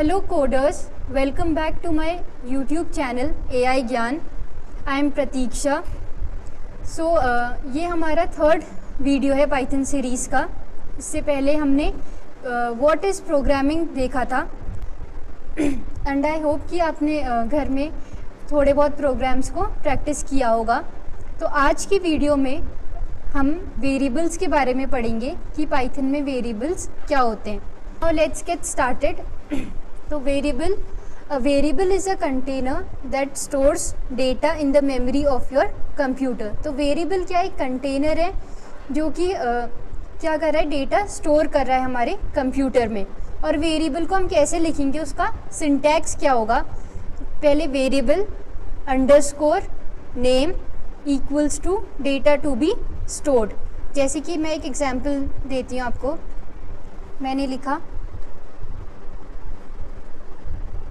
Hello coders, welcome back to my YouTube channel AI ज्ञान. I am प्रतीक्षा. ये हमारा third video है Python series का. इससे पहले हमने व्हाट इज़ प्रोग्रामिंग देखा था एंड आई होप कि आपने घर में थोड़े बहुत प्रोग्राम्स को प्रैक्टिस किया होगा. तो आज की वीडियो में हम वेरिएबल्स के बारे में पढ़ेंगे कि पाइथन में वेरिएबल्स क्या होते हैं. Now let's get started. तो variable is a container that stores data in the memory of your computer. तो वेरिएबल क्या, एक कंटेनर है जो कि क्या कर रहा है, डेटा स्टोर कर रहा है हमारे कंप्यूटर में. और वेरिएबल को हम कैसे लिखेंगे, उसका सिंटैक्स क्या होगा. पहले variable underscore name equals to data to be stored. जैसे कि मैं एक एग्जांपल देती हूँ आपको. मैंने लिखा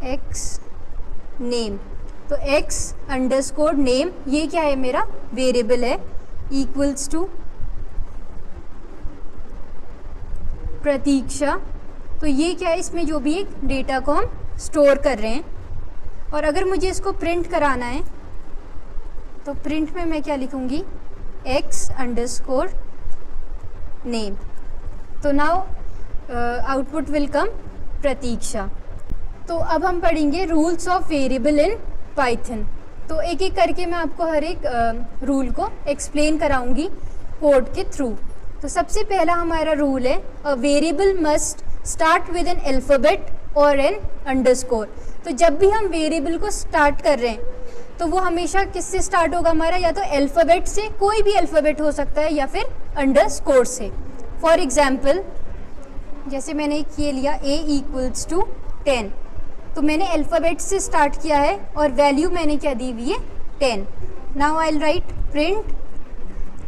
एक्स नेम. तो एक्स अंडरस्कोर नेम ये क्या है, मेरा वेरिएबल है, इक्वल्स टू प्रतीक्षा. तो ये क्या है, इसमें जो भी एक डेटा को हम स्टोर कर रहे हैं. और अगर मुझे इसको प्रिंट कराना है तो प्रिंट में मैं क्या लिखूँगी, एक्स अंडरस्कोर नेम. तो नाउ आउटपुट विल कम प्रतीक्षा. तो अब हम पढ़ेंगे rules of variable in Python. तो एक एक करके मैं आपको हर एक रूल को एक्सप्लेन कराऊंगी कोड के थ्रू. तो सबसे पहला हमारा रूल है, a variable must start with N alphabet और एन अंडरस्कोर. तो जब भी हम वेरिएबल को स्टार्ट कर रहे हैं तो वो हमेशा किससे स्टार्ट होगा हमारा, या तो अल्फ़ाबेट से, कोई भी अल्फ़ाबेट हो सकता है, या फिर अंडरस्कोर से. फॉर एग्जाम्पल जैसे मैंने ये लिया a इक्वल्स टू 10. तो मैंने अल्फ़ाबेट से स्टार्ट किया है और वैल्यू मैंने क्या दी हुई है, 10. Now I will write print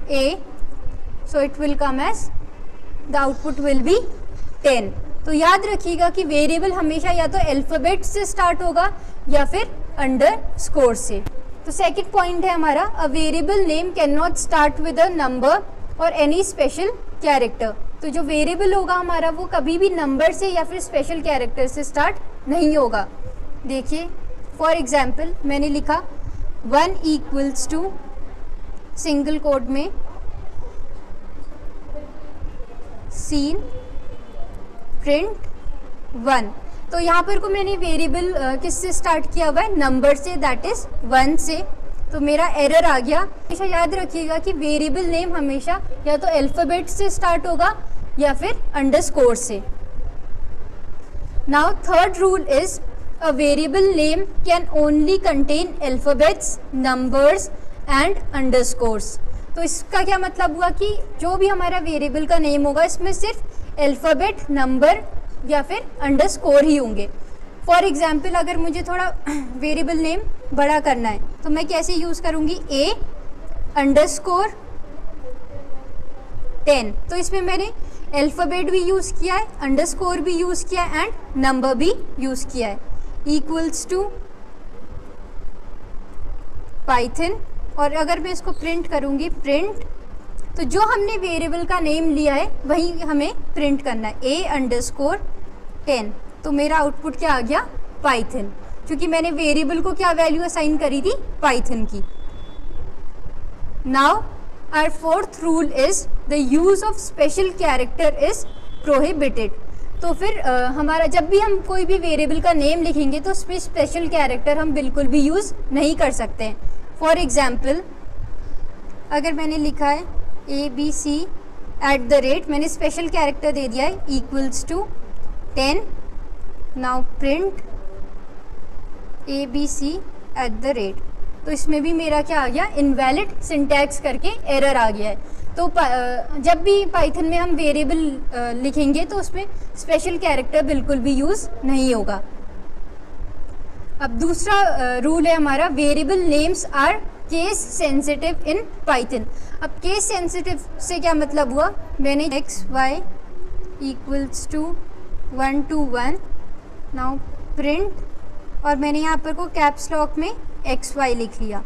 a, so it will come as the output will be 10. तो याद रखिएगा कि वेरिएबल हमेशा या तो अल्फ़ाबेट से स्टार्ट होगा या फिर अंडरस्कोर से. तो सेकंड पॉइंट है हमारा, a variable name can not start with a number और एनी स्पेशल कैरेक्टर. तो जो वेरिएबल होगा हमारा वो कभी भी नंबर से या फिर स्पेशल कैरेक्टर से स्टार्ट नहीं होगा. देखिए फॉर एग्जाम्पल मैंने लिखा 1 इक्वल्स टू सिंगल कोड में सीन प्रिंट 1. तो यहाँ पर को मैंने वेरिएबल किससे स्टार्ट किया हुआ है, नंबर से, दैट इज़ 1 से. तो मेरा एरर आ गया. हमेशा याद रखिएगा कि वेरिएबल नेम हमेशा या तो अल्फ़ाबेट से स्टार्ट होगा या फिर अंडरस्कोर से. Now third rule is, a variable name can only contain alphabets, numbers and underscores. तो इसका क्या मतलब हुआ कि जो भी हमारा वेरिएबल का नेम होगा इसमें सिर्फ अल्फ़ाबेट, नंबर या फिर अंडरस्कोर ही होंगे. फॉर एग्जाम्पल अगर मुझे थोड़ा वेरिएबल नेम बड़ा करना है तो मैं कैसे यूज़ करूँगी, a अंडरस्कोर 10. तो इसमें मैंने अल्फ़ाबेट भी यूज़ किया है, अंडरस्कोर भी यूज़ किया है एंड नंबर भी यूज़ किया है, इक्वल्स टू पाइथन. और अगर मैं इसको प्रिंट करूँगी, प्रिंट, तो जो हमने वेरिएबल का नेम लिया है वही हमें प्रिंट करना है, a अंडरस्कोर 10. तो मेरा आउटपुट क्या आ गया, पाइथन, क्योंकि मैंने वेरिएबल को क्या वैल्यू असाइन करी थी, पाइथन की. Now our fourth rule is, the use of special character is prohibited. तो फिर हमारा जब भी हम कोई भी वेरिएबल का नेम लिखेंगे तो उसमें स्पेशल कैरेक्टर हम बिल्कुल भी यूज़ नहीं कर सकते हैं. फॉर एग्जाम्पल अगर मैंने लिखा है ABC@, मैंने स्पेशल कैरेक्टर दे दिया है, equals to 10. Now print ABC@. तो इसमें भी मेरा क्या आ गया, इनवैलिड सिंटैक्स करके एरर आ गया है. तो जब भी पाइथन में हम वेरिएबल लिखेंगे तो उसमें स्पेशल कैरेक्टर बिल्कुल भी यूज़ नहीं होगा. अब दूसरा रूल है हमारा, variable names are case sensitive in Python. अब केस सेंसिटिव से क्या मतलब हुआ, मैंने XY equals to 1 to 1. Now print, और मैंने यहाँ पर को कैप्स लॉक में XY लिख लिया.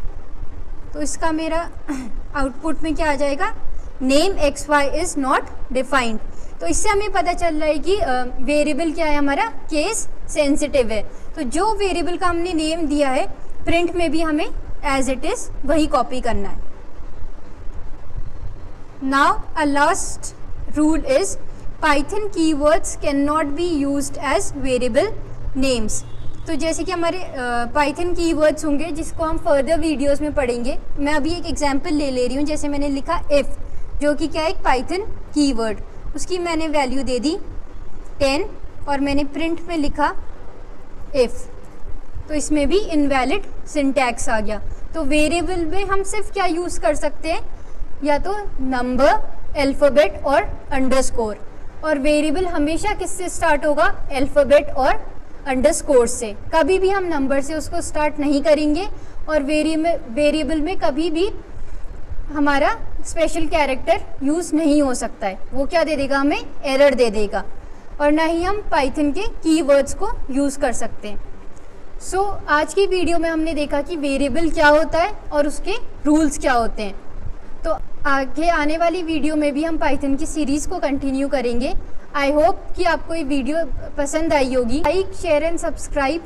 तो इसका मेरा आउटपुट में क्या आ जाएगा, name XY is not defined. तो इससे हमें पता चल रहा है कि वेरिएबल क्या है, हमारा केस सेंसिटिव है। तो जो वेरिएबल का हमने नेम दिया है प्रिंट में भी हमें एज इट इज़ वही कॉपी करना है। Now a last rule is Python keywords can not be used as variable names. तो जैसे कि हमारे पाइथन कीवर्ड्स होंगे जिसको हम फर्दर वीडियोस में पढ़ेंगे। मैं अभी एक एग्जांपल ले रही हूँ। जैसे मैंने लिखा इफ़, जो कि क्या है, एक पाइथन कीवर्ड, उसकी मैंने वैल्यू दे दी 10 और मैंने प्रिंट में लिखा इफ़, तो इसमें भी इनवैलिड सिंटैक्स आ गया। तो वेरिएबल में हम सिर्फ क्या यूज़ कर सकते हैं, या तो नंबर, अल्फ़ाबेट और अंडरस्कोर। और वेरिएबल हमेशा किससे स्टार्ट होगा, अल्फ़ाबेट और अंडरस्कोर से। कभी भी हम नंबर से उसको स्टार्ट नहीं करेंगे। और वेरिएबल में कभी भी हमारा स्पेशल कैरेक्टर यूज़ नहीं हो सकता है, वो क्या दे देगा, हमें एरर दे देगा। और ना ही हम पाइथन के कीवर्ड्स को यूज़ कर सकते हैं। सो आज की वीडियो में हमने देखा कि वेरिएबल क्या होता है और उसके रूल्स क्या होते हैं। तो आगे आने वाली वीडियो में भी हम पाइथन की सीरीज़ को कंटिन्यू करेंगे। आई होप कि आपको ये वीडियो पसंद आई होगी। Like, share and subscribe.